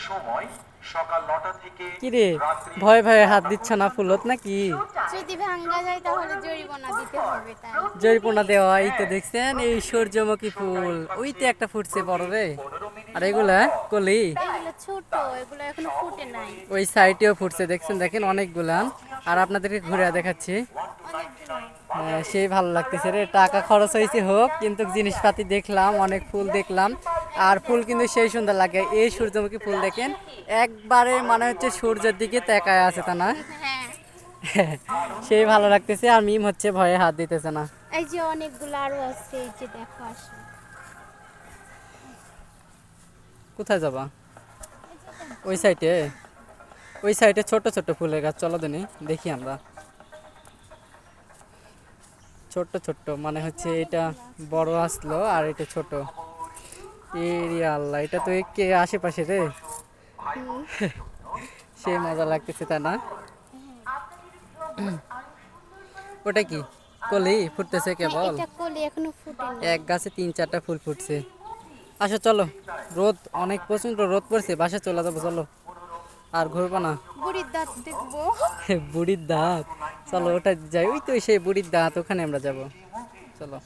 সময় সকাল 9টা থেকে কি রে, ভয় ভয়ে হাত দিচ্ছ না ফুলত নাকি? যদি ভাঙ্গা যায় তাহলে জরিমানা দিতে হবে তাই। জরিপনা দেওয়া, এই তো দেখছেন এই সূর্যমুখী ফুল, ওইতে একটা ফুটছে বড় রে। আর এগুলা কলি, এগুলো ছোট, এগুলো এখনো ফুটে নাই। ওই সাইডেও ফুটছে দেখছেন, দেখেন অনেকগুলা। আর আপনাদেরকে ঘুরে দেখাচ্ছি। সেই ভালো লাগতেছে রে, টাকা খরচ হয়েছে হোক, কিন্তু জিনিসপাতি দেখলাম, অনেক ফুল দেখলাম। আর ফুল কিন্তু সেই সুন্দর লাগে। এই সূর্যমুখী ফুল দেখেন, একবারে মানে হচ্ছে সূর্যের দিকে তাকায় আছে, তা না? হ্যাঁ, সেই ভালো লাগতেছে। আর মিম হচ্ছে ভয়ে হাত দিতেছে না। এই যে অনেকগুলো আরো আছে, এই যে দেখো আসো। কোথায় যাবা? ওই সাইডে, ওই সাইডে ছোট ছোট ফুলের গাছ, চলো দিনই দেখি আমরা। ছোট্ট ছোট্ট মানে হচ্ছে এটা বড় আসলো আর এটা ছোট। এরি আল্লাহ, এটা তো কে আশেপাশে রে। সে মজা লাগতেছে, তা না? ওটা কি কলি ফুটতেছে হ্যাঁ, কেবল? এটা কলি এখনো ফুটেনি। এক গাছে 3-4টা ফুল ফুটছে। আসো চলো, রোদ অনেক প্রচন্ড রোদ পড়ছে, বাসা চলে যাবো চলো, আর ঘুরবো না। বুড়ির দাঁত দেখবো। বুড়ির দাঁত, চলো ওটা যাই, ওই তো সেই বুড়ির দাঁত, ওখানে আমরা যাব, চলো।